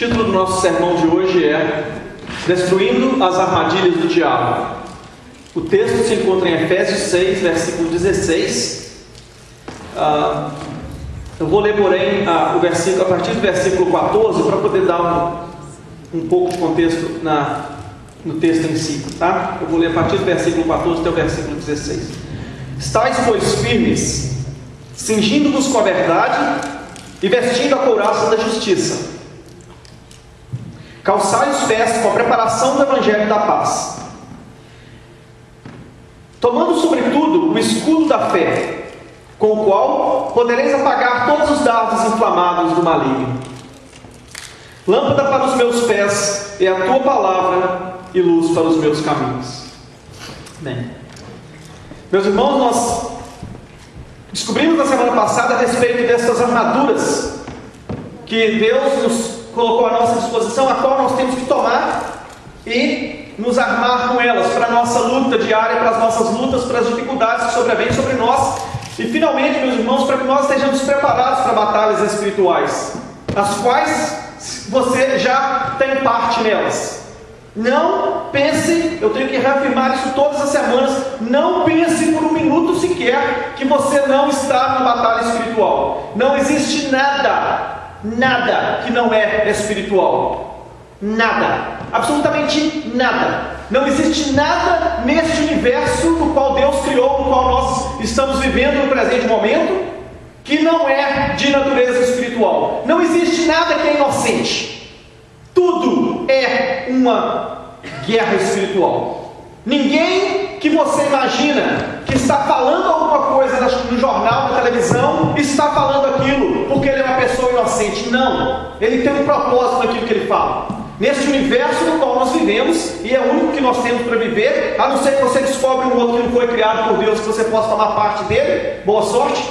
título do nosso sermão de hoje é Destruindo as Armadilhas do Diabo. O texto se encontra em Efésios 6, versículo 16. Eu vou ler, porém, o versículo, a partir do versículo 14, para poder dar um pouco de contexto no texto em si, tá? Eu vou ler a partir do versículo 14 até o versículo 16. Estais, pois, firmes, cingindo-vos com a verdade e vestindo a couraça da justiça. Calçai os pés com a preparação do Evangelho da paz. Tomando sobretudo o escudo da fé, com o qual podereis apagar todos os dardos inflamados do maligno. Lâmpada para os meus pés é a tua palavra e luz para os meus caminhos. Bem, meus irmãos, nós descobrimos na semana passada a respeito dessas armaduras que Deus nos colocou à nossa disposição, a qual nós temos que tomar e nos armar com elas para a nossa luta diária, para as nossas lutas, para as dificuldades que sobrevêm sobre nós e finalmente, meus irmãos, para que nós estejamos preparados para batalhas espirituais, as quais você já tem parte nelas. Não pense, eu tenho que reafirmar isso todas as semanas, não pense por um minuto sequer que você não está na batalha espiritual. Não existe nada que não é espiritual. Nada, absolutamente nada. Não existe nada neste universo no qual Deus criou, no qual nós estamos vivendo no presente momento, que não é de natureza espiritual. Não existe nada que é inocente. Tudo é uma guerra espiritual. Ninguém que você imagina que está falando alguma coisa no jornal, na televisão, está falando aquilo porque ele é uma pessoa inocente. Não, ele tem um propósito naquilo que ele fala. Neste universo no qual nós vivemos, e é o único que nós temos para viver, a não ser que você descobre um outro que não foi criado por Deus, que você possa tomar parte dele, boa sorte.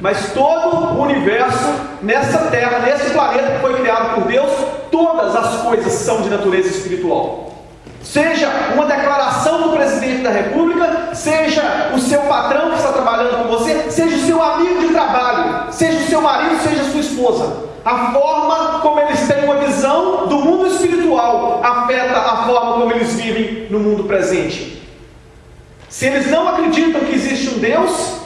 Mas todo o universo, nessa terra, nesse planeta que foi criado por Deus, todas as coisas são de natureza espiritual. Seja uma declaração do presidente da república, seja o seu patrão que está trabalhando com você, seja o seu amigo de trabalho, seja o seu marido, seja a sua esposa. A forma como eles têm uma visão do mundo espiritual afeta a forma como eles vivem no mundo presente. Se eles não acreditam que existe um Deus,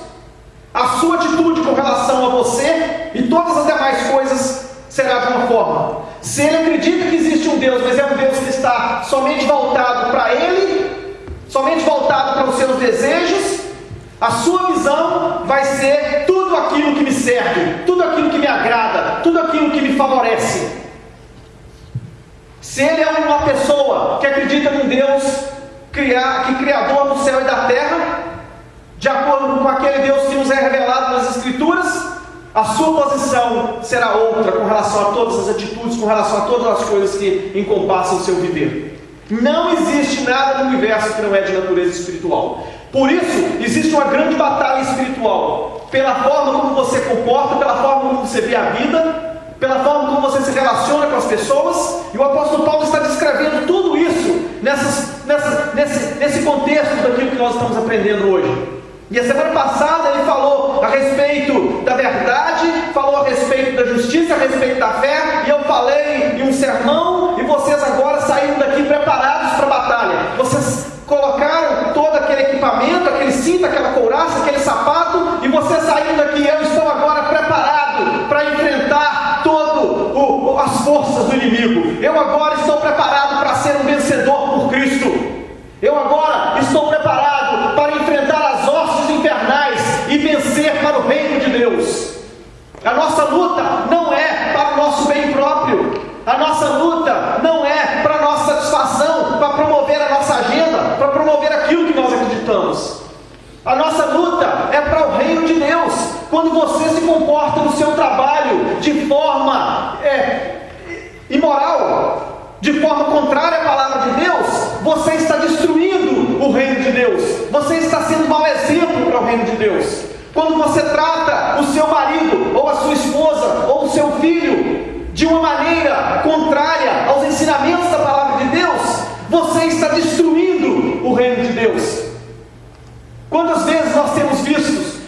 a sua atitude com relação a você e todas as demais coisas será de uma forma. Se ele acredita que existe um Deus, mas é um Deus que está somente voltado para ele, somente voltado para os seus desejos, a sua visão vai ser tudo aquilo que me serve, tudo aquilo que me agrada, tudo aquilo que me favorece. Se ele é uma pessoa que acredita num Deus criador do céu e da terra, de acordo com aquele Deus que nos é revelado nas Escrituras, a sua posição será outra com relação a todas as atitudes, com relação a todas as coisas que encompassam o seu viver. Não existe nada no universo que não é de natureza espiritual. Por isso, existe uma grande batalha espiritual, pela forma como você comporta, pela forma como você vê a vida, pela forma como você se relaciona com as pessoas, e o apóstolo Paulo está descrevendo tudo isso nesse contexto daquilo que nós estamos aprendendo hoje. E a semana passada ele falou a respeito da verdade, falou a respeito da justiça, a respeito da fé, e eu falei em um sermão, e vocês agora saíram daqui preparados para a batalha. Vocês colocaram todo aquele equipamento, aquele cinto, aquela couraça, aquele sapato, e vocês saíram daqui. Eu estou agora preparado para enfrentar todas as forças do inimigo. Eu agora estou preparado para ser um vencedor por Cristo. Eu agora estou preparado para enfrentar as hostes infernais e vencer para o reino de Deus. A nossa luta não é para o nosso bem próprio. A nossa luta não é para a nossa satisfação, para promover a nossa agenda, para promover aquilo que nós acreditamos. A nossa luta é para o reino de Deus. Quando você se comporta no seu trabalho de forma imoral, de forma contrária à palavra de Deus, você está destruindo o reino de Deus. Você está sendo mau exemplo para o reino de Deus. Quando você trata o seu marido, ou a sua esposa, ou o seu filho de uma maneira contrária aos ensinamentos da palavra de Deus, você está destruindo o reino de Deus. Quantas vezes nós temos visto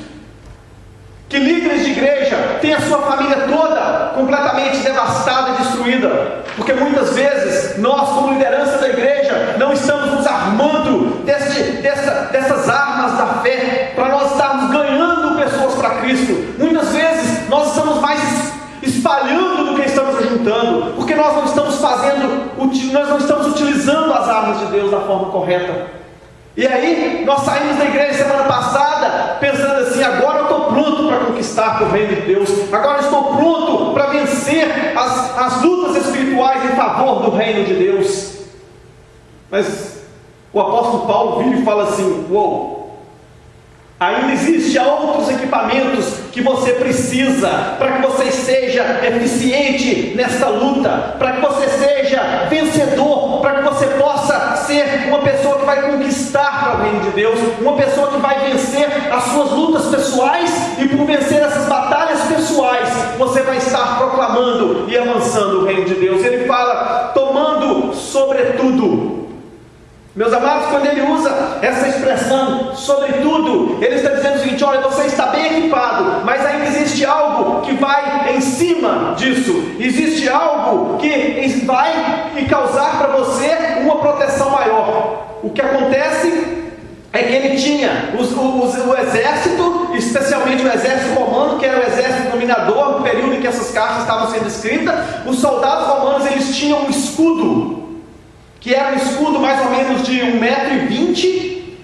que líderes de igreja têm a sua família toda completamente devastada e destruída nós não estamos utilizando as armas de Deus da forma correta. E aí, nós saímos da igreja semana passada pensando assim: agora eu estou pronto para conquistar o reino de Deus, agora eu estou pronto para vencer as lutas espirituais em favor do reino de Deus. Mas o apóstolo Paulo vira e fala assim: uou, ainda existem outros equipamentos que você precisa para que você seja eficiente nesta luta, para que você seja vencedor, para que você possa ser uma pessoa que vai conquistar para o reino de Deus, uma pessoa que vai vencer as suas lutas pessoais, e por vencer essas batalhas pessoais, você vai estar proclamando e avançando o reino de Deus. Ele fala: tomando sobretudo. Meus amados, quando ele usa essa expressão, sobretudo, ele está dizendo o seguinte: olha, você está bem equipado, mas ainda existe algo que vai em cima disso, existe algo que vai causar para você uma proteção maior. O que acontece é que ele tinha o exército, especialmente o exército romano, que era o exército dominador, no período em que essas cartas estavam sendo escritas. Os soldados romanos, eles tinham um escudo, que era um escudo mais ou menos de 1,20 m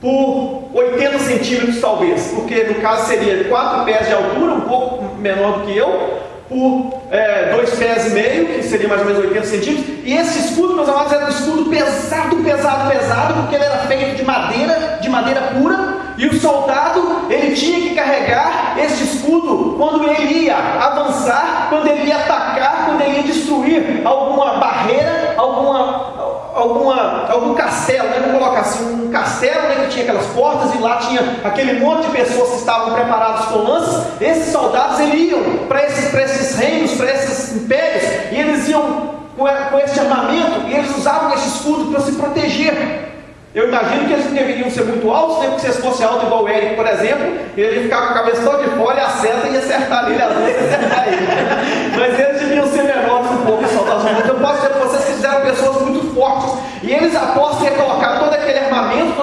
por 80 centímetros talvez, porque no caso seria 4 pés de altura, um pouco menor do que eu, por 2,5 pés, que seria mais ou menos 80 centímetros. E esse escudo, meus amados, era um escudo pesado, porque ele era feito de madeira pura, e o soldado, ele tinha que carregar esse escudo quando ele ia avançar, quando ele ia atacar, quando ele ia destruir alguma barreira, algum castelo, né? Vamos colocar assim, um castelo, né, que tinha aquelas portas, e lá tinha aquele monte de pessoas que estavam preparadas com lanças. Esses soldados, eles iam para esses reinos, para esses impérios, e eles iam com esse armamento, e eles usavam esse escudo para se proteger. Eu imagino que eles não deveriam ser muito altos, né? Porque se eles fossem altos igual o Eric, por exemplo, ele ia ficar com a cabeça toda de fora, e a seta ia acertar nele, às vezes acertar ele. Mas eles deviam ser menores um pouco, soldados romanos. Eu posso dizer para vocês que eles eram pessoas muito fortes, e eles, após ter colocado todo aquele armamento,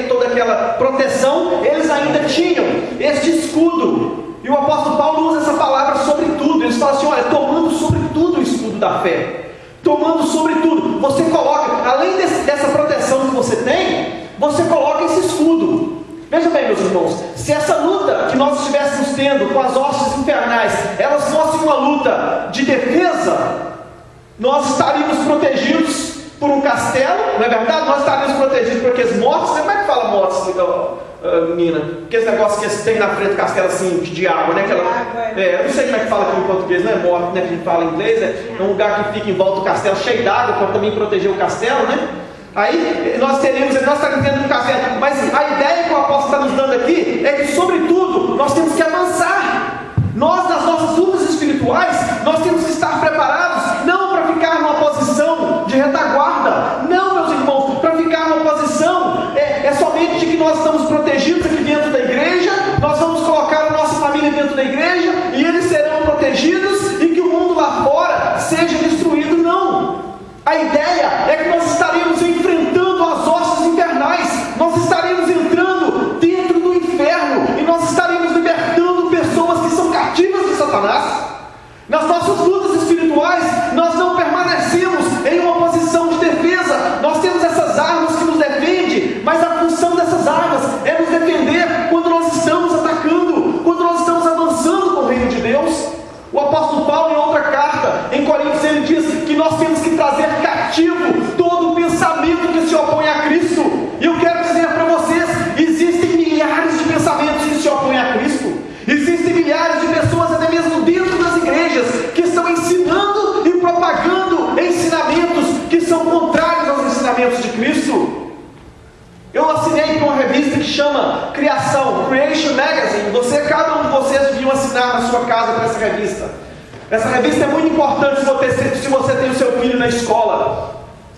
toda aquela proteção, eles ainda tinham este escudo. E o apóstolo Paulo usa essa palavra sobretudo. Eles falam assim: olha, tomando sobretudo o escudo da fé. Tomando sobretudo, você coloca, além dessa proteção que você tem, você coloca esse escudo. Veja bem, meus irmãos, se essa luta que nós estivéssemos tendo com as hostes infernais, elas fossem uma luta de defesa, nós estaríamos protegidos por um castelo, não é verdade? Nós estaríamos protegidos por aqueles mortos. Como é que fala mortos, menina? Aqueles negócios que tem na frente do castelo assim, de água, né? Eu não sei como é que fala aqui em português, não é morto, né? Que a gente fala em inglês, é um lugar que fica em volta do castelo, cheio d'água, para também proteger o castelo, né? Aí nós estaríamos dentro do castelo, mas a ideia que o apóstolo está nos dando aqui é que, sobretudo, nós temos que avançar. Nós, nas nossas lutas espirituais, nós temos que estar preparados, não para ficar numa posição de retaguarda, não, meus irmãos, para ficar numa posição somente de que nós estamos protegidos aqui dentro da igreja, nós vamos colocar a nossa família dentro da igreja e eles serão protegidos, e que o mundo lá fora seja destruído. Não, a ideia é que nós estaremos enfrentando as hostes infernais, nós estaremos entrando dentro do inferno, e nós estaremos libertando pessoas que são cativas de Satanás. Nas nossas lutas espirituais, nós não permanecemos em uma posição de defesa. Nós temos essas armas que nos defendem, mas a função dessas armas é nos defender quando nós estamos atacando, quando nós estamos avançando com o reino de Deus. O apóstolo Paulo, em outra carta, em Coríntios, ele diz que nós temos que trazer cativo todo pensamento que se opõe a Cristo. E eu quero dizer para vocês, existem milhares de pensamentos que se opõem a Cristo. Existem milhares de pessoas, até mesmo dentro das igrejas, que estão ensinando e propagando ensinamentos que são contrários aos ensinamentos de Cristo. Eu assinei com uma revista que chama Criação, Creation Magazine. Cada um de vocês deviam assinar na sua casa para essa revista. Essa revista é muito importante se você tem o seu filho na escola.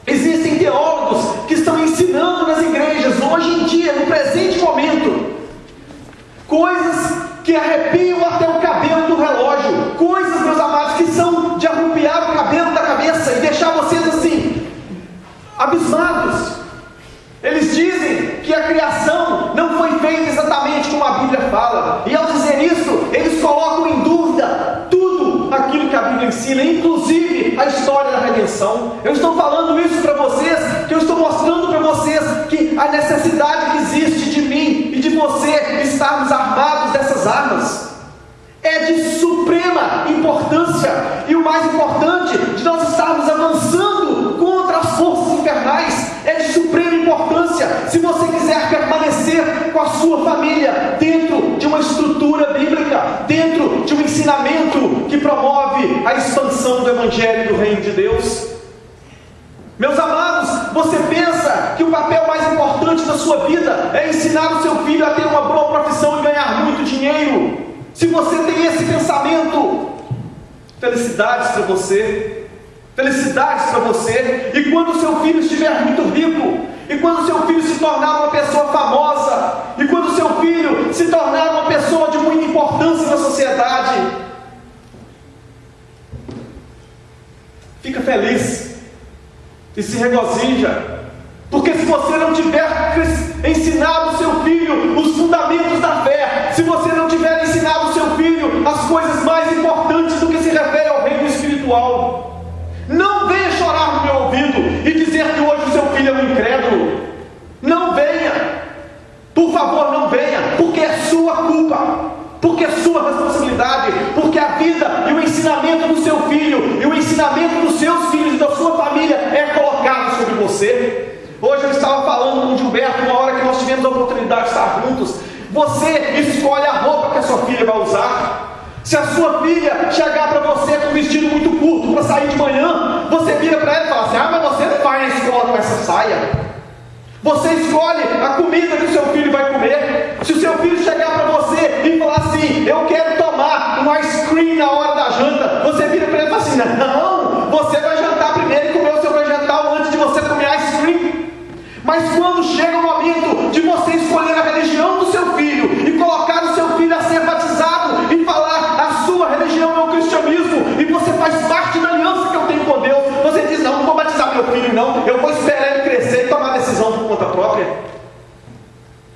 Existem teólogos que estão ensinando nas igrejas, hoje em dia, no presente momento, coisas que arrepiam até o cabelo do relógio, coisas, meus amados, que são de arrupiar o cabelo da cabeça e deixar vocês assim, abismados. Eles dizem que a criação não foi feita exatamente como a Bíblia fala, e ao dizer isso, eles colocam em dúvida tudo aquilo que a Bíblia ensina, inclusive vive a história da redenção. Eu estou falando isso para vocês, que eu estou mostrando para vocês que a necessidade que existe de mim e de você estarmos armados dessas armas é de suprema importância, e o mais importante, de nós estarmos avançando contra as forças infernais, é de suprema importância, se você quiser permanecer com a sua família, dentro de uma estrutura bíblica, dentro de um ensinamento que promove a expansão do Evangelho e do Reino de Deus. Meus amados, você pensa que o papel mais importante da sua vida é ensinar o seu filho a ter uma boa profissão e ganhar muito dinheiro? Se você tem esse pensamento, felicidades para você, felicidades para você. E quando o seu filho estiver muito rico, e quando o seu filho se tornar uma pessoa famosa, e quando o seu filho se tornar uma pessoa de muita importância na sociedade, fica feliz e se regozija, porque se você não tiver ensinado o seu filho os fundamentos da fé, se você não tiver ensinado o seu filho as coisas mais importantes do que se refere ao reino espiritual, não venha chorar no meu ouvido e dizer que hoje o seu filho é um incrédulo. Não venha, por favor, não venha, porque é sua culpa, porque é sua responsabilidade, porque a vida e o ensinamento do seu filho e o ensinamento dos seus filhos e da sua família é colocado sobre você. Hoje eu estava falando com o Gilberto, uma hora que nós tivemos a oportunidade de estar juntos. Você escolhe a roupa que a sua filha vai usar. Se a sua filha chegar para você com um vestido muito curto para sair de manhã, você vira para ela e fala assim: ah, mas você não vai na escola com essa saia. Você escolhe a comida que o seu filho vai comer. Se o seu filho chegar para você e falar assim: eu quero tomar um ice cream na hora da janta, você vira para ele e fala assim: não, você vai jantar primeiro e comer o seu vegetal antes de você comer ice cream. Mas quando chega o momento de você escolher a religião do seu filho e colocar o seu filho a ser batizado e falar: a sua religião é o cristianismo e você faz parte da aliança que eu tenho com Deus, você diz: não vou batizar meu filho não, eu vou esperar ele crescer e tomar decisão por conta própria.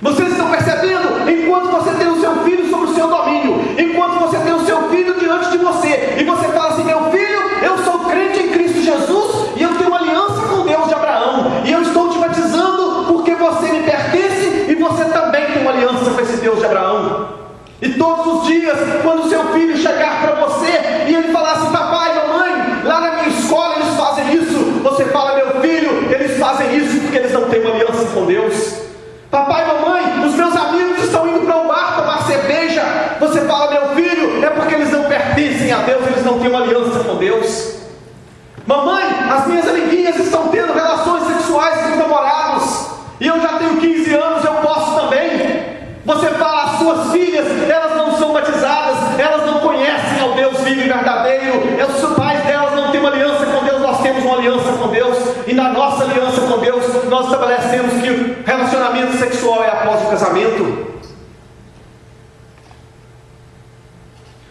Vocês estão percebendo? Enquanto você tem o seu filho sob o seu domínio, enquanto você tem o seu filho diante de você, e você fala assim: meu filho, eu sou crente em Cristo Jesus, e eu tenho uma aliança com Deus de Abraão, e eu estou te batizando porque você me pertence, e você também tem uma aliança com esse Deus de Abraão. E todos os dias, quando o seu filho chegar para você, e ele falar assim: papai, mamãe, lá na minha escola eles fazem isso, você fala: meu filho, eles fazem isso porque eles não têm uma aliança com Deus. Papai, mamãe, os meus amigos estão indo para o bar tomar cerveja, você fala: meu filho, é porque eles não pertencem a Deus, eles não têm uma aliança com Deus. Mamãe, as minhas amiguinhas estão tendo relações sexuais com os namorados, e eu já tenho 15 anos, eu posso também. Você fala: as suas filhas, elas não são batizadas, elas não conhecem ao Deus vivo e verdadeiro, os pais delas não têm uma aliança com Deus, nós temos uma aliança com Deus, e na nossa aliança com Deus, nós estabelecemos que o relacionamento sexual é após o casamento.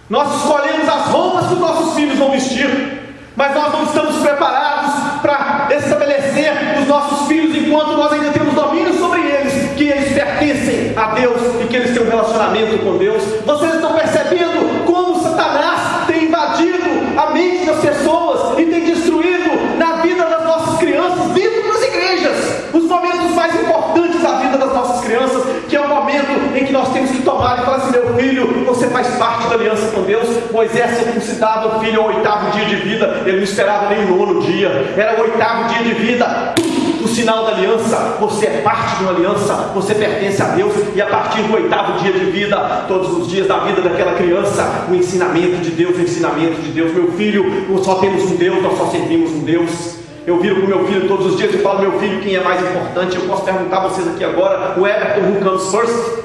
Nós escolhemos as roupas que os nossos filhos vão vestir, mas nós não estamos preparados para estabelecer os nossos filhos enquanto nós ainda temos domínio sobre eles, que eles pertencem a Deus e que eles têm um relacionamento com Deus. Vocês estão percebendo como Satanás tem invadido a mente das pessoas e tem destruído na vida das nossas crianças, dentro das igrejas, os momentos mais importantes da vida das nossas crianças, que é o momento em que nós temos que tomar e falar assim: meu filho, você faz parte da aliança com Deus. Moisés circuncidava o filho ao 8º dia de vida, ele não esperava nem o 9º dia, era o 8º dia de vida, o sinal da aliança. Você é parte de uma aliança, você pertence a Deus, e a partir do 8º dia de vida, todos os dias da vida daquela criança, o ensinamento de Deus, o ensinamento de Deus. Meu filho, nós só temos um Deus, nós só servimos um Deus. Eu viro com meu filho todos os dias e falo: meu filho, quem é mais importante? Eu posso perguntar a vocês aqui agora: o Everton, who comes first?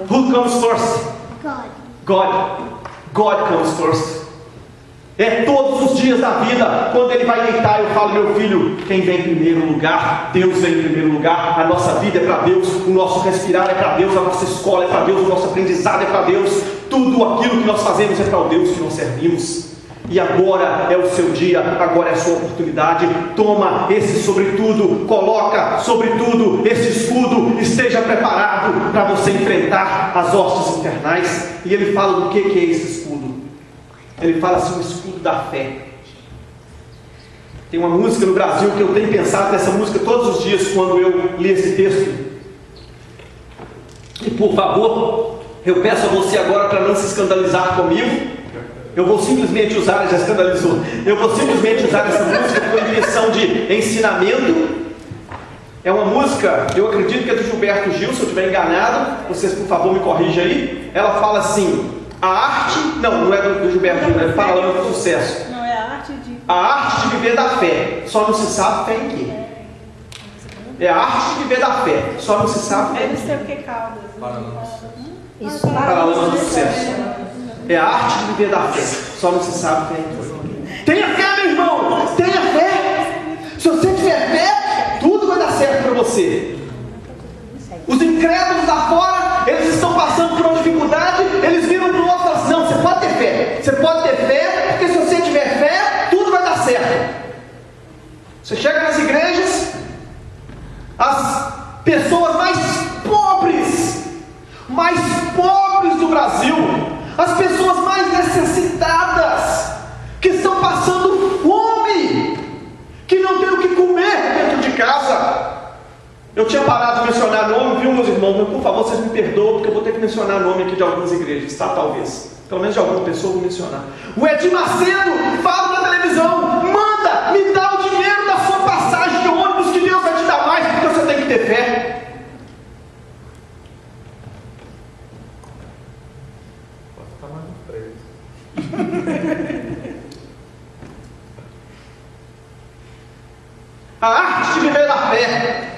Who comes first? God comes first. É todos os dias da vida, quando ele vai deitar, eu falo: meu filho, quem vem em primeiro lugar? Deus vem em primeiro lugar. A nossa vida é para Deus, o nosso respirar é para Deus, a nossa escola é para Deus, o nosso aprendizado é para Deus, tudo aquilo que nós fazemos é para o Deus que nós servimos. E agora é o seu dia, agora é a sua oportunidade. Toma esse sobretudo, coloca sobretudo esse escudo, esteja preparado para você enfrentar as hostes infernais. E ele fala do que é esse escudo. Ele fala assim: o escudo da fé. Tem uma música no Brasil que eu tenho pensado nessa música todos os dias quando eu li esse texto. E por favor, eu peço a você agora para não se escandalizar comigo. Eu vou simplesmente usar, já escandalizou, eu vou simplesmente usar essa música com a intenção de ensinamento. É uma música, eu acredito que é do Gilberto Gil, se eu estiver enganado, vocês por favor me corrijam aí. Ela fala assim, a arte, não é do Gilberto Gil, é Paralamas do Sucesso. Não, é a arte de... A arte de viver da fé, só não se sabe fé em quê? É a arte de viver da fé, só não se sabe fé em quê? Eles têm o que caldas. Isso, Paralamas do Sucesso. É a arte de viver da fé, só não se sabe fé em quê? Tenha fé, meu irmão, tenha fé. Se você tiver fé, tudo vai dar certo para você. Os incrédulos lá fora, eles estão passando por uma dificuldade, eles viram para o outro e falam assim, não, você pode ter fé. Você pode ter fé, porque se você tiver fé, tudo vai dar certo. Você chega nas igrejas, as pessoas mais pobres do Brasil, as pessoas mais necessitadas, que estão passando fome, que não tem o que comer dentro de casa. Eu tinha parado de mencionar nome, viu, meus irmãos? Mas, por favor, vocês me perdoam, porque eu vou ter que mencionar nome aqui de algumas igrejas, tá? Talvez. Pelo menos de alguma pessoa eu vou mencionar. O Edir Macedo fala na televisão, manda, me dá o dinheiro da sua passagem de ônibus, que Deus vai te dar mais, porque você tem que ter fé. A arte de viver da fé.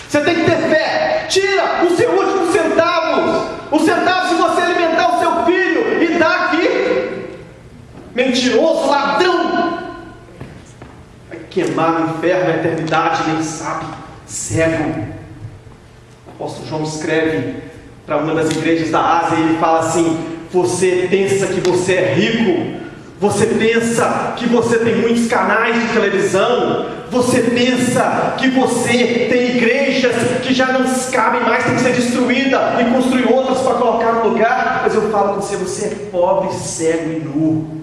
Você tem que ter fé. Tira o seu último centavo. O centavo se você alimentar o seu filho e dá aqui. Mentiroso, ladrão. Vai queimar no inferno a eternidade, nem sabe. Cego. O apóstolo João escreve para uma das igrejas da Ásia e ele fala assim: você pensa que você é rico, você pensa que você tem muitos canais de televisão, você pensa que você tem igrejas que já não cabem mais, tem que ser destruída e construir outras para colocar no lugar. Mas eu falo com você, você é pobre, cego e nu.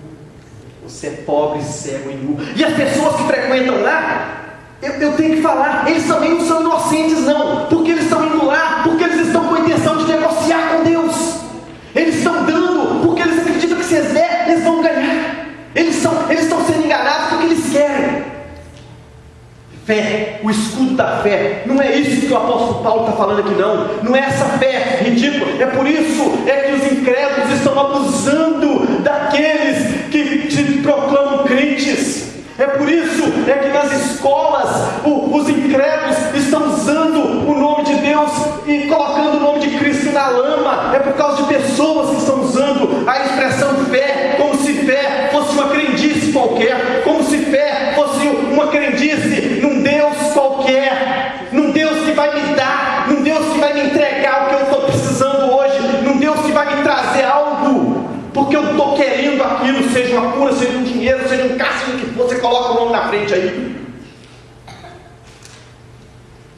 Você é pobre, cego e nu. E as pessoas que frequentam lá, eu tenho que falar, eles também não são inocentes não, porque eles estão indo lá, porque eles estão com a intenção de negociar com Deus. Eles estão dando, porque eles acreditam que se eles der, eles vão ganhar. Eles estão sendo enganados porque eles querem. Fé, o escudo da fé. Não é isso que o apóstolo Paulo está falando aqui não. Não é essa fé ridícula. É por isso que os incrédulos estão abusando daqueles que se proclamam crentes. É por isso que nas escolas os incrédulos estão usando o nome de Deus e colocando o nome de Cristo na lama. É por causa de pessoas que estão usando a expressão fé, como se fé fosse uma crendice qualquer, como se fé fosse uma crendice num Deus qualquer, num Deus que vai me dar, num Deus que vai me entregar o que eu estou precisando hoje, num Deus que vai me trazer algo, porque eu estou querendo aquilo, seja uma cura, seja um dinheiro, seja um carro, seja o que for, você coloca o nome na frente aí.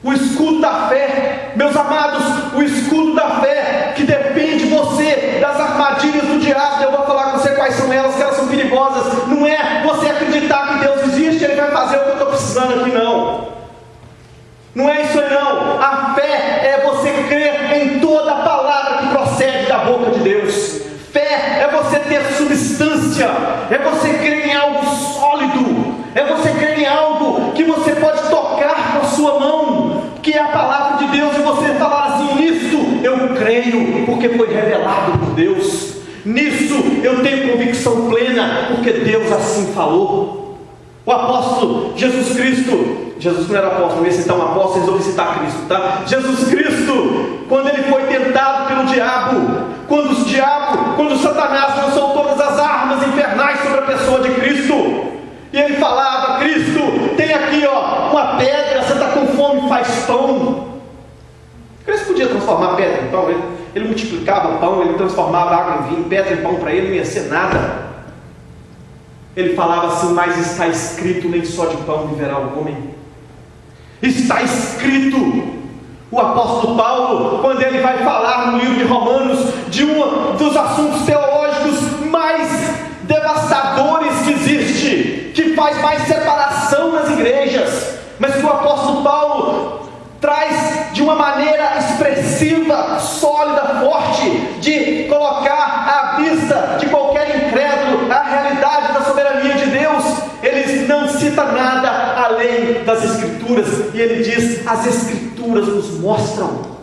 O escudo da fé, meus amados, o escudo da fé, que depende você das armadilhas do diabo. Eu vou falar com você quais são elas, que elas são perigosas. Não é você acreditar que Deus existe, Ele vai fazer o que eu estou precisando aqui, não. Não é isso aí não. A fé é você crer em toda a palavra que procede da boca de Deus. Fé é você ter substância, é você crer em algo sólido, é você crer em algo que você pode tocar com a sua mão, que é a palavra de Deus, e você falar assim: nisso eu creio, porque foi revelado por Deus, nisso eu tenho convicção plena, porque Deus assim falou. O apóstolo Jesus Cristo, Jesus não era apóstolo, esse então apóstolo, resolvi citar Cristo, tá? Jesus Cristo, quando ele foi tentado pelo diabo, quando Satanás lançou todas as armas infernais sobre a pessoa de Cristo, e ele falava: Cristo, tem aqui uma pedra, você está com fome, faz pão. Cristo podia transformar pedra em pão, ele multiplicava o pão, ele transformava água em vinho, pedra em pão, para ele não ia ser nada. Ele falava assim: mas está escrito, nem só de pão viverá o homem. Está escrito. O apóstolo Paulo, quando ele vai falar no livro de Romanos de um dos assuntos teológicos mais devastadores que existe, que faz mais separação nas mas que o apóstolo Paulo traz de uma maneira expressiva, sólida, forte, de colocar à vista de qualquer incrédulo a realidade da soberania de Deus. Ele não cita nada além das Escrituras, e ele diz: as Escrituras nos mostram.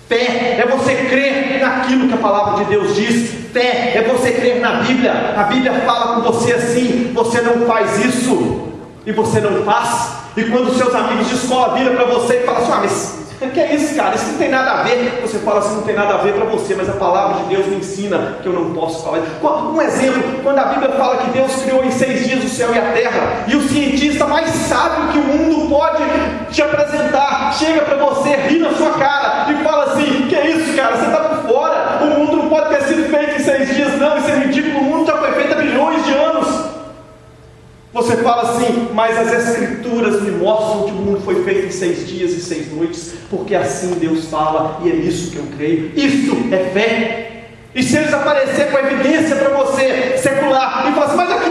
Fé é você crer naquilo que a palavra de Deus diz. Fé é você crer na Bíblia. A Bíblia fala com você assim: você não faz isso, e você não faz. E quando seus amigos de escola viram para você e falam assim: mas o que é isso, cara? Isso não tem nada a ver. Você fala assim: não tem nada a ver para você, mas a palavra de Deus me ensina que eu não posso falar. Um exemplo, quando a Bíblia fala que Deus criou em 6 dias o céu e a terra, e o cientista mais sábio que o mundo pode te apresentar chega para você, ri na sua cara e fala assim: que é isso, cara? Você está por fora. O mundo não pode ter sido feito em 6 dias, não. Isso é ridículo. O mundo já foi feito há bilhões de anos. Você fala assim: mas as Escrituras me mostram que o mundo foi feito em 6 dias e 6 noites, porque assim Deus fala, e é nisso que eu creio. Isso é fé. E se eles aparecer com evidência para você secular e falar assim: mas aqui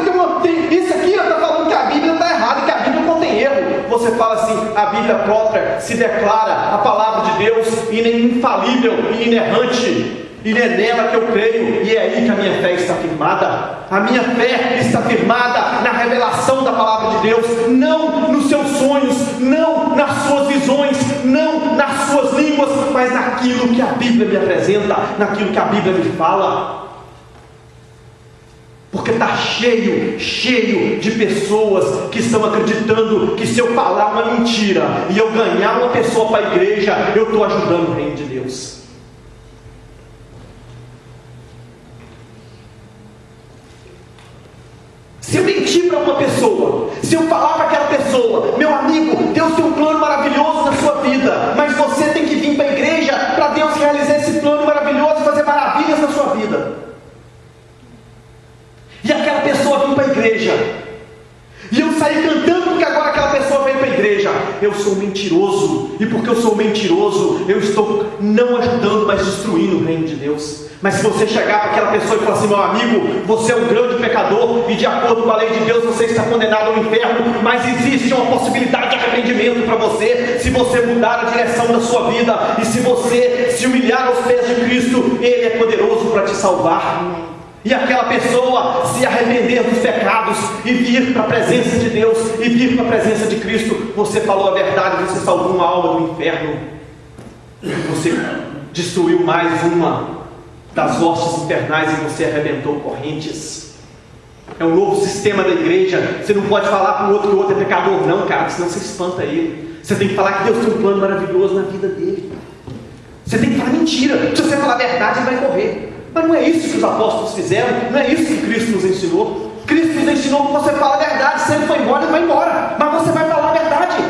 isso aqui está falando que a Bíblia está errada, que a Bíblia não tem erro, você fala assim: a Bíblia própria se declara a palavra de Deus infalível e inerrante. E é nela que eu creio, e é aí que a minha fé está firmada. A minha fé está firmada na revelação da palavra de Deus, não nos seus sonhos, não nas suas visões, não nas suas línguas, mas naquilo que a Bíblia me apresenta, naquilo que a Bíblia me fala. Porque está cheio de pessoas que estão acreditando que se eu falar uma mentira e eu ganhar uma pessoa para a igreja, eu estou ajudando o reino de Deus. Se eu mentir para uma pessoa, se eu falar para aquela pessoa: meu amigo, Deus tem um plano maravilhoso na sua vida, mas você tem que vir para a igreja para Deus realizar esse plano maravilhoso e fazer maravilhas na sua vida. E aquela pessoa vem para a igreja, e eu saí cantando porque agora aquela pessoa veio para a igreja. Eu sou mentiroso, e porque eu sou mentiroso, eu estou não ajudando, mas destruindo o reino de Deus. Mas se você chegar para aquela pessoa e falar assim: meu amigo, você é um grande pecador, e de acordo com a lei de Deus você está condenado ao inferno, mas existe uma possibilidade de arrependimento para você, se você mudar a direção da sua vida, e se você se humilhar aos pés de Cristo, Ele é poderoso para te salvar. E aquela pessoa se arrepender dos pecados e vir para a presença de Deus, e vir para a presença de Cristo, você falou a verdade, você salvou uma alma do inferno, você destruiu mais uma das hostes infernais e você arrebentou correntes. É um novo sistema da igreja. Você não pode falar para o outro que o outro é pecador, não, cara, senão você espanta ele. Você tem que falar que Deus tem um plano maravilhoso na vida dele. Você tem que falar mentira. Se você falar a verdade, ele vai correr. Mas não é isso que os apóstolos fizeram, não é isso que Cristo nos ensinou. Cristo nos ensinou que você fala a verdade. Se ele foi embora, ele vai embora, mas você vai falar a verdade,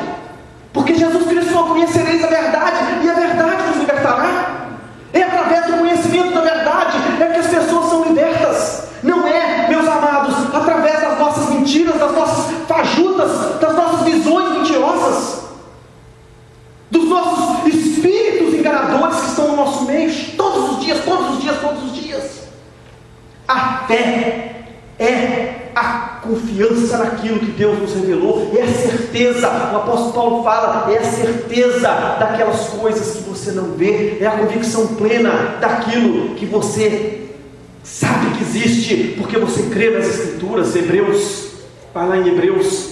porque Jesus Cristo falou: conhecereis a verdade, e a verdade nos libertará. É através do conhecimento da verdade é que as pessoas são libertas. Não é, meus amados, através das nossas mentiras, das nossas fajutas, das nossas visões mentirosas, dos nossos espíritos enganadores que estão no nosso meio, todos os dias. A fé é a confiança naquilo que Deus nos revelou, é a certeza, o apóstolo Paulo fala, é a certeza daquelas coisas que você não vê, é a convicção plena daquilo que você sabe que existe, porque você crê nas Escrituras. Hebreus, vai lá em Hebreus,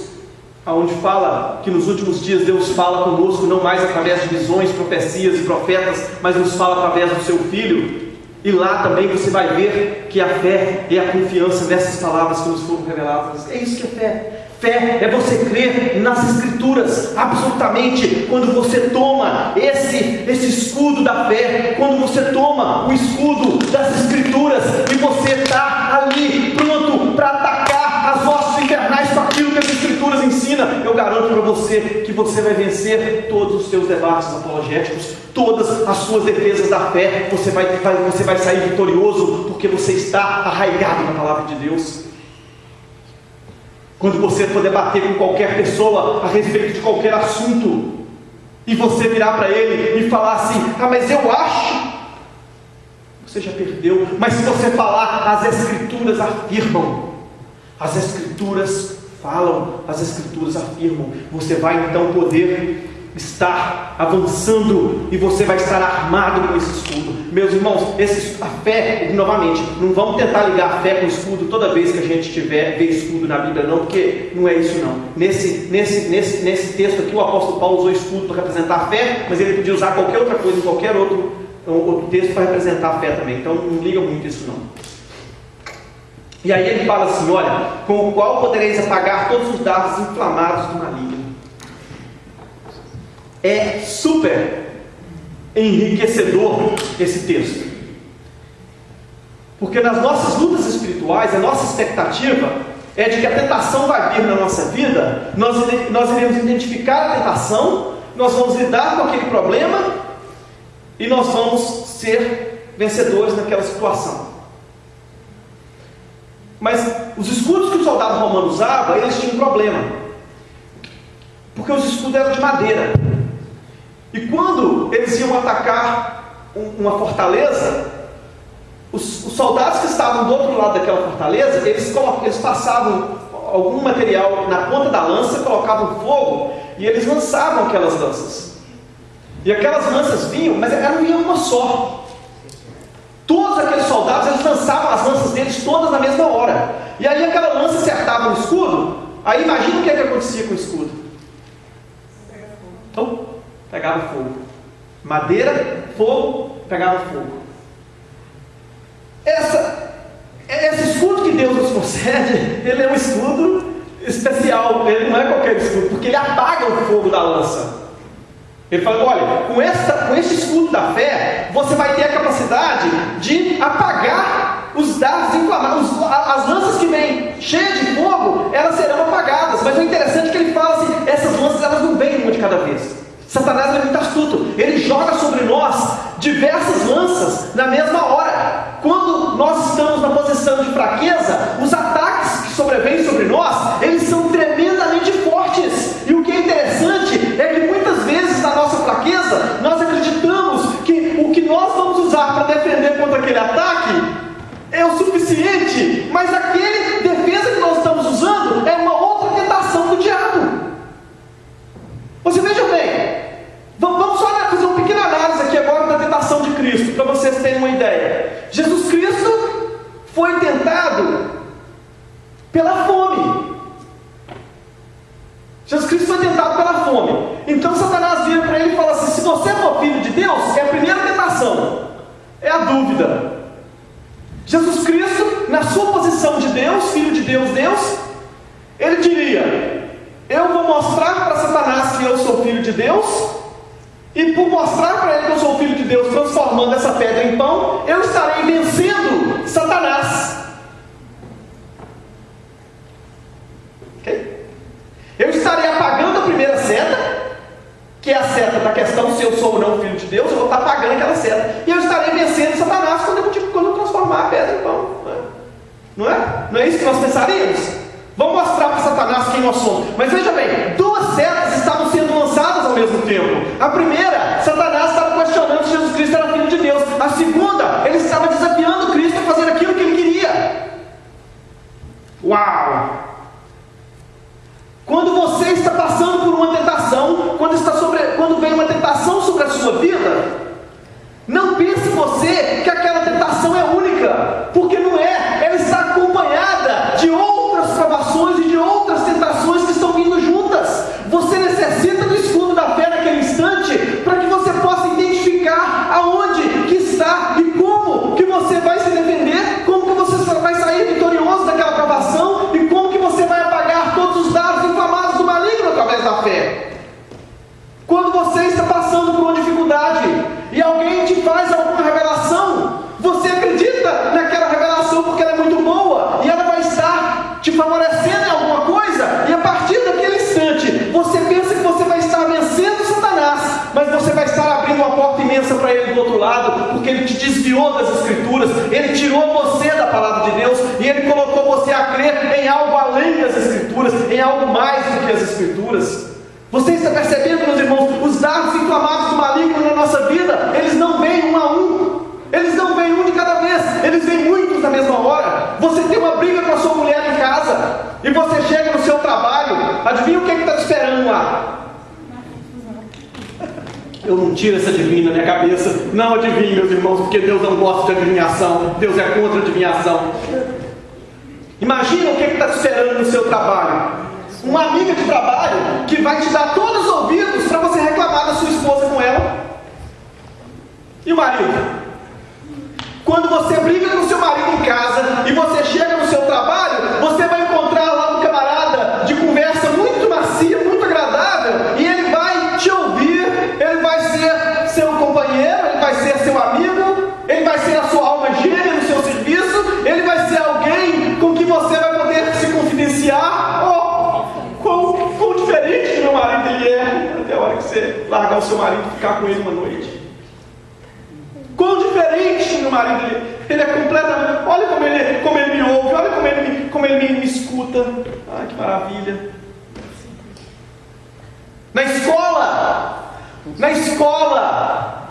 onde fala que nos últimos dias Deus fala conosco, não mais através de visões, profecias e profetas, mas nos fala através do seu Filho. E lá também você vai ver que a fé é a confiança nessas palavras que nos foram reveladas. É isso que é fé. Fé é você crer nas Escrituras, absolutamente. Quando você toma esse escudo da fé, quando você toma o escudo das Escrituras, e você está ali pronto para atacar as hostes infernais com aquilo que as Escrituras ensinam, eu garanto para você que você vai vencer todos os seus debates apologéticos, todas as suas defesas da fé. Você vai sair vitorioso, porque você está arraigado na palavra de Deus. Quando você for debater com qualquer pessoa a respeito de qualquer assunto, e você virar para ele e falar assim: ah, mas eu acho, você já perdeu. Mas se você falar: as Escrituras afirmam, as Escrituras falam, as Escrituras afirmam, você vai então poder estar avançando e você vai estar armado com esse escudo. Meus irmãos, a fé, novamente, não vamos tentar ligar a fé com o escudo toda vez que a gente vê escudo na Bíblia, não, porque não é isso não. Nesse texto aqui, o apóstolo Paulo usou escudo para representar a fé, mas ele podia usar qualquer outra coisa em qualquer outro texto para representar a fé também, então não liga muito isso não. E aí ele fala assim, olha, com o qual podereis apagar todos os dardos inflamados do maligno. É super enriquecedor esse texto, porque nas nossas lutas espirituais, a nossa expectativa é de que a tentação vai vir na nossa vida, nós iremos identificar a tentação, nós vamos lidar com aquele problema e nós vamos ser vencedores naquela situação. Mas os escudos que o soldado romano usava, eles tinham um problema, porque os escudos eram de madeira. E quando eles iam atacar uma fortaleza, os soldados que estavam do outro lado daquela fortaleza, eles passavam algum material na ponta da lança, colocavam fogo e eles lançavam aquelas lanças. E aquelas lanças vinham, mas não vinha uma só. Todos aqueles soldados, eles lançavam as lanças deles todas na mesma hora. E aí aquela lança acertava no escudo. Aí imagina o que acontecia com o escudo. Então, pegava fogo. Madeira, fogo, pegava fogo. Esse escudo que Deus nos concede, ele é um escudo especial. Ele não é qualquer escudo, porque ele apaga o fogo da lança. Ele fala, olha, com esse escudo da fé, você vai ter a capacidade de apagar os dardos inflamados. As lanças que vêm cheias de fogo, elas serão apagadas. Mas o interessante é que ele fala assim, essas lanças elas não vêm uma de cada vez. Satanás é muito astuto, ele joga sobre nós diversas lanças na mesma hora. Quando nós estamos na posição de fraqueza, os ataques que sobrevêm sobre nós, eles são tremendamente fortes. E o que é interessante é que muitas vezes na nossa fraqueza, nós acreditamos que o que nós vamos usar para defender contra aquele ataque é o suficiente, mas aquele defesa que nós estamos usando é uma outra tentação do diabo. Você veja bem, vamos só fazer uma pequena análise aqui agora da tentação de Cristo, para vocês terem uma ideia. Jesus Cristo foi tentado pela fome. Jesus Cristo foi tentado pela fome. Então Satanás vira para ele e fala assim, se você for filho de Deus, é a primeira tentação, é a dúvida. Jesus Cristo, na sua posição de Deus, filho de Deus, ele diria, eu vou mostrar para Satanás que eu sou filho de Deus, e por mostrar para ele que eu sou filho de Deus, transformando essa pedra em pão, eu estarei vencendo Satanás. Ok? Eu estarei apagando a primeira seta, que é a seta da questão se eu sou ou não filho de Deus, eu vou estar apagando aquela seta. E eu estarei vencendo Satanás quando eu transformar a pedra em pão. Não é? Não é isso que nós pensaríamos? Vamos mostrar para Satanás quem nós somos. Mas veja bem, duas setas estavam sendo lançadas ao mesmo tempo. A primeira, Satanás estava questionando se Jesus Cristo era filho de Deus. A segunda, ele estava desafiando Cristo a fazer aquilo que ele queria. Uau! Quando você está passando por uma tentação, quando vem uma tentação sobre a sua vida, não pense você que aquela tentação é única, porque não é. Ela está acompanhada de outras provações e de outras tentações que estão vindo juntas. Você necessita do escudo da fé naquele instante, para que você possa identificar aonde que está e como que você vai se defender, como que você vai sair vitorioso daquela provação e como que você vai apagar todos os dardos inflamados do maligno através da fé. Quando você está passando por uma dificuldade e alguém te faz alguma revelação, você acredita naquela revelação porque ela é muito boa e ela vai estar te favorecendo em alguma coisa, e a partir daquele instante você pensa que você vai estar vencendo Satanás, mas você vai estar abrindo uma porta imensa para ele do outro lado, porque ele te desviou das Escrituras, ele tirou você da palavra de Deus e ele colocou você a crer em algo além das Escrituras, em algo mais do que as Escrituras. Você está percebendo, meus irmãos, os dardos inflamados do maligno na nossa vida, eles não vêm um a um, eles não vêm um de cada vez, eles vêm muitos na mesma hora. Você tem uma briga com a sua mulher em casa, e você chega no seu trabalho, adivinha o que está te esperando lá? Eu não tiro essa adivinha da minha cabeça. Não adivinhe, meus irmãos, porque Deus não gosta de adivinhação. Deus é contra a adivinhação. Imagina o que está te esperando no seu trabalho. Uma amiga de trabalho que vai te dar todos os ouvidos para você reclamar da sua esposa com ela. E o marido? Quando você briga com o seu marido em casa e você chega no seu trabalho, você vai encontrar lá um camarada de conversa muito macia, muito agradável, e ele vai te ouvir, ele vai ser seu companheiro, ele vai ser seu amigo, ele vai ser a sua alma gêmea no seu serviço, ele vai ser alguém com quem você vai poder se confidenciar. Quão diferente que meu marido ele é, até a hora que você largar o seu marido e ficar com ele uma noite. Quão diferente meu marido ele é completamente. Olha como ele me ouve, olha como ele me escuta. Ai, que maravilha. Na escola,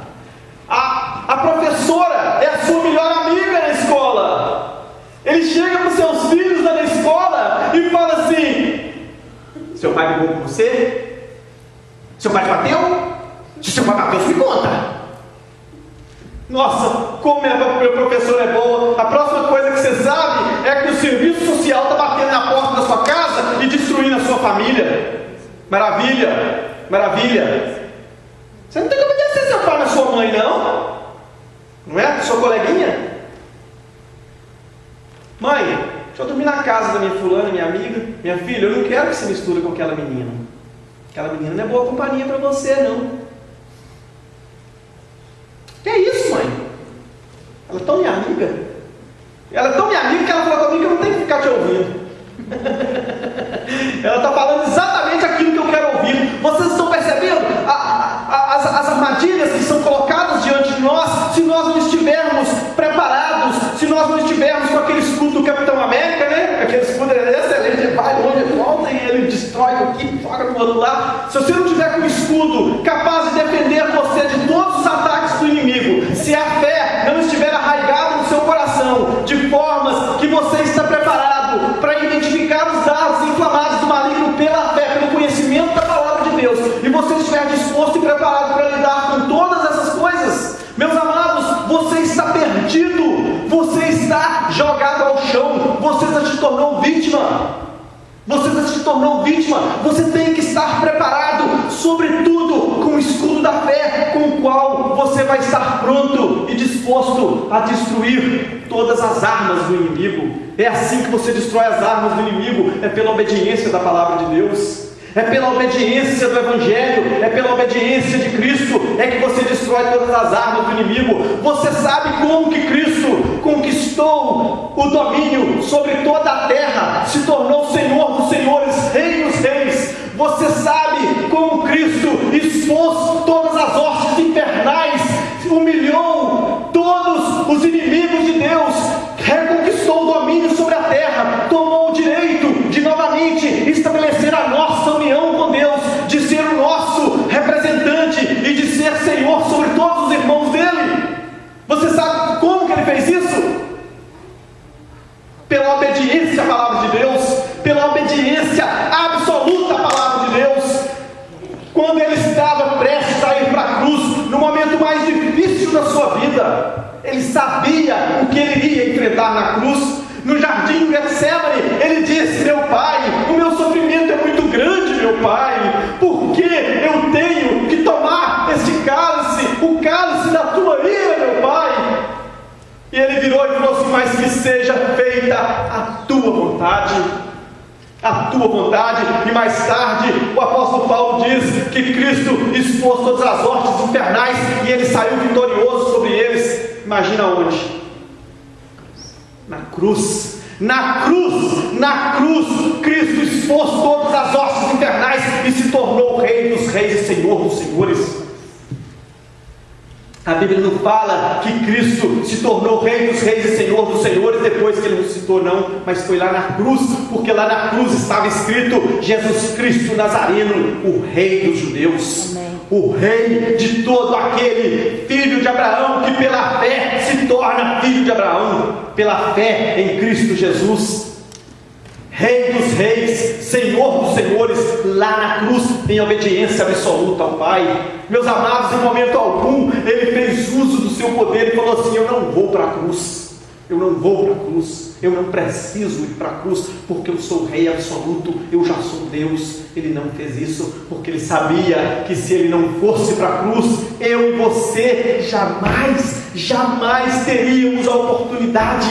a professora é a sua melhor amiga na escola. Ele chega para os seus filhos lá na escola e fala assim: seu pai brigou com você? Seu pai te bateu? Se seu pai bateu, me conta. Nossa, como meu professor é boa. A próxima coisa que você sabe é que o serviço social está batendo na porta da sua casa e destruindo a sua família. Maravilha, maravilha. Você não tem que obedecer seu pai na sua mãe, não? Não é? Sua coleguinha? Mãe, deixa eu dormir na casa da minha fulana, minha amiga. Minha filha, eu não quero que você misture com aquela menina. Aquela menina não é boa companhia para você, não. Que é isso, mãe? Ela é tão minha amiga. Ela é tão minha amiga que ela falou comigo que eu não tenho que ficar te ouvindo. Ela está falando exatamente aquilo que eu quero ouvir. Vocês estão percebendo as armadilhas que são colocadas diante de nós? Se nós não estivermos preparados, se nós não estivermos com aquele escudo do Capitão América, né? Aquele escudo é excelente, ele vai longe, volta e ele destrói aqui, joga no outro lado. Se você não tiver com o escudo capaz de defender você de todos os ataques do inimigo, se a fé não estiver arraigada no seu coração, de formas que você está preparado para identificar os dardos inflamados do maligno pela fé, pelo conhecimento da palavra de Deus, e você estiver disposto e preparado para lidar com todas essas coisas, meus amados, você está perdido, você está jogado ao chão, você já se tornou vítima. Você já se tornou vítima. Você tem que estar preparado, sobretudo com o escudo da fé, com o qual você vai estar pronto e disposto a destruir todas as armas do inimigo. É assim que você destrói as armas do inimigo, é pela obediência da palavra de Deus, é pela obediência do Evangelho, é pela obediência de Cristo, é que você destrói todas as armas do inimigo. Você sabe como que Cristo conquistou o domínio sobre toda a terra, se tornou Senhor dos senhores, Rei dos reis. Você sabe como Cristo expôs todas as hostes infernais, humilhou todos os inimigos de Deus, reconquistou o domínio sobre a terra, tomou o direito de novamente estabelecer a nossa união com Deus, de ser o nosso representante e de ser Senhor sobre todos os irmãos dele. Você sabe como que ele fez isso? Pela obediência à palavra de Deus, pela obediência absoluta à palavra de Deus. Quando ele estava prestes a ir para a cruz, no momento mais difícil da sua vida, ele sabia o que ele iria enfrentar na cruz. No jardim de Getsêmani, ele disse: meu pai, o meu sofrimento é muito grande, meu pai, porque eu tenho que tomar este cálice, o cálice da tua ira, meu pai. E ele virou e falou assim: mas que seja feita a tua vontade. A tua vontade. E mais tarde o apóstolo Paulo diz que Cristo expôs todas as hostes infernais e ele saiu vitorioso sobre eles. Imagina onde? Na cruz. Na cruz, na cruz, Cristo expôs todas as hostes infernais e se tornou o Rei dos reis e Senhor dos senhores. A Bíblia não fala que Cristo se tornou Rei dos reis e Senhor dos senhores depois que ele ressuscitou, não, mas foi lá na cruz, porque lá na cruz estava escrito: Jesus Cristo Nazareno, o Rei dos judeus. Amém. O Rei de todo aquele filho de Abraão que pela fé se torna filho de Abraão, pela fé em Cristo Jesus. Rei dos reis, Senhor dos senhores, lá na cruz, em obediência absoluta ao Pai. Meus amados, em momento algum, Ele fez uso do seu poder e falou assim: eu não vou para a cruz, eu não vou para a cruz, eu não preciso ir para a cruz, porque eu sou o Rei absoluto, eu já sou Deus. Ele não fez isso, porque Ele sabia que se Ele não fosse para a cruz, eu e você jamais teríamos a oportunidade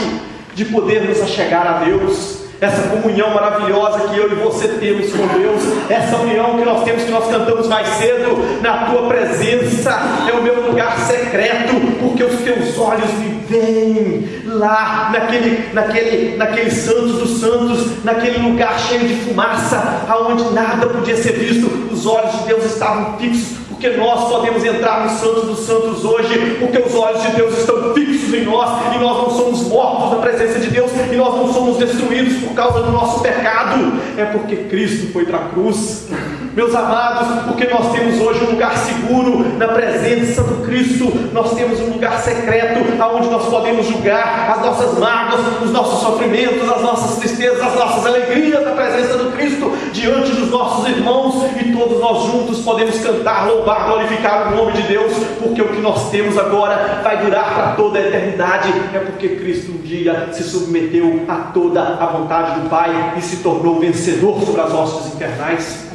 de poder nos achegar a Deus. Essa comunhão maravilhosa que eu e você temos com Deus, essa união que nós temos, que nós cantamos mais cedo, na tua presença é o meu lugar secreto, porque os teus olhos me veem lá naquele Santos dos Santos, naquele lugar cheio de fumaça, aonde nada podia ser visto. Os olhos de Deus estavam fixos, porque nós podemos entrar no Santos dos Santos hoje, porque os olhos de Deus estão fixos em nós, e nós não somos mortos na presença de Deus, e nós não somos destruídos por causa do nosso pecado. É porque Cristo foi para a cruz, meus amados, porque nós temos hoje um lugar seguro na presença do Cristo. Nós temos um lugar secreto, aonde nós podemos julgar as nossas mágoas, os nossos sofrimentos, as nossas tristezas, as nossas alegrias na presença do Cristo, diante dos nossos irmãos, e todos nós juntos podemos cantar, louvar, glorificar o nome de Deus, porque o que nós temos agora vai durar para toda a eternidade. É porque Cristo um dia se submeteu a toda a vontade do Pai e se tornou vencedor sobre as hostes infernais.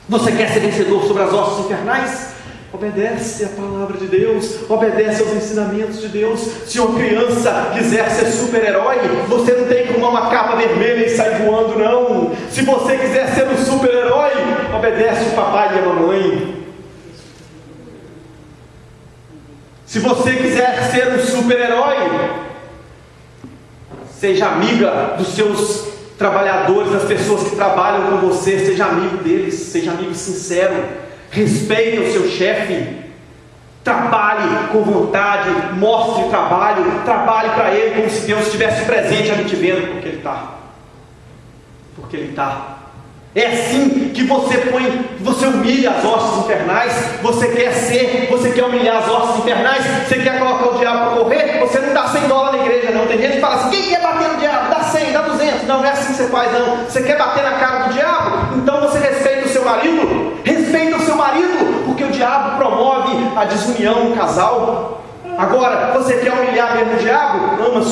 Você quer ser vencedor sobre as hostes infernais? Obedece a palavra de Deus, obedece aos ensinamentos de Deus. Se uma criança quiser ser super-herói, você não tem que arrumar uma capa vermelha e sair voando, não. Se você quiser ser um super-herói, obedece o papai e a mamãe. Se você quiser ser um super-herói, seja amiga dos seus trabalhadores, das pessoas que trabalham com você, seja amigo deles, seja amigo sincero, respeite o seu chefe, trabalhe com vontade, mostre trabalho, trabalhe para ele como se Deus estivesse presente ali te vendo, porque Ele está. É assim que você humilha as hostes infernais. Você quer humilhar as hostes infernais, você quer colocar o diabo para correr, você não dá $100 na igreja, não. Tem gente que fala assim: quem quer bater no diabo? Dá 100, dá 200. Não é assim que você faz, não. Você quer bater na cara do diabo? Então você respeita o seu marido, porque o diabo promove a desunião no casal. Agora, você quer humilhar mesmo o diabo? Ama a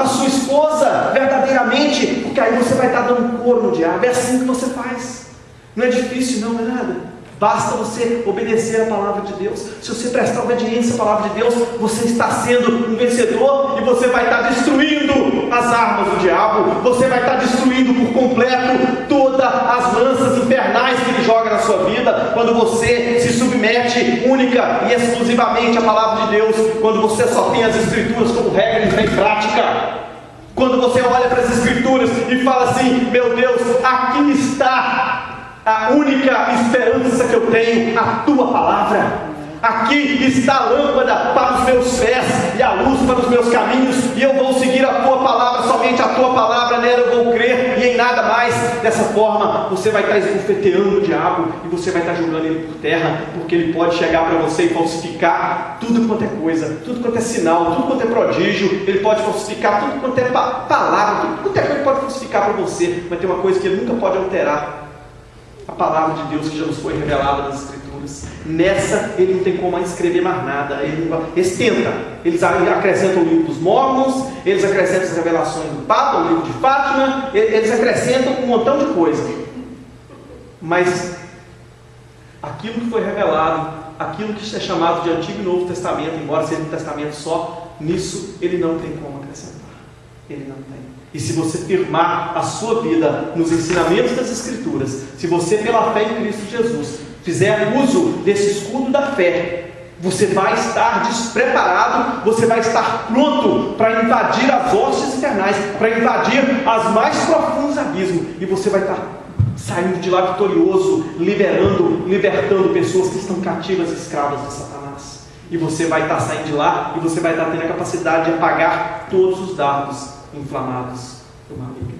sua esposa verdadeiramente, porque aí você vai estar dando couro no diabo. É assim que você faz. Não é difícil, não é nada. Basta você obedecer a palavra de Deus. Se você prestar obediência à palavra de Deus, você está sendo um vencedor, e você vai estar destruindo as armas do diabo. Você vai estar destruindo por completo todas as lanças infernais que ele joga na sua vida, quando você se submete única e exclusivamente à palavra de Deus, quando você só tem as Escrituras como regra e fé prática. Quando você olha para as Escrituras e fala assim: meu Deus, aqui está a única esperança que eu tenho, a tua palavra. Aqui está a lâmpada para os meus pés e a luz para os meus caminhos, e eu vou seguir a tua palavra, somente a tua palavra, nela eu vou crer e em nada mais. Dessa forma você vai estar esbofeteando o diabo, e você vai estar jogando ele por terra, porque ele pode chegar para você e falsificar tudo quanto é coisa, tudo quanto é sinal, tudo quanto é prodígio. Ele pode falsificar tudo quanto é palavra, tudo quanto é coisa ele pode falsificar para você, mas tem uma coisa que ele nunca pode alterar: a palavra de Deus que já nos foi revelada nas Escrituras. Nessa ele não tem como mais escrever mais nada. Eles tentam, eles acrescentam o livro dos Mormons, eles acrescentam as revelações do Papa, o livro de Fátima, eles acrescentam um montão de coisa. Mas aquilo que foi revelado, aquilo que é chamado de Antigo e Novo Testamento, embora seja um testamento só, nisso ele não tem como acrescentar. Ele não tem. E se você firmar a sua vida nos ensinamentos das Escrituras, se você, pela fé em Cristo Jesus, fizer uso desse escudo da fé, você vai estar despreparado, você vai estar pronto para invadir as hostes infernais, para invadir as mais profundos abismos, e você vai estar saindo de lá vitorioso, libertando pessoas que estão cativas e escravas de Satanás. E você vai estar saindo de lá, e você vai estar tendo a capacidade de apagar todos os dardos inflamados do maligno.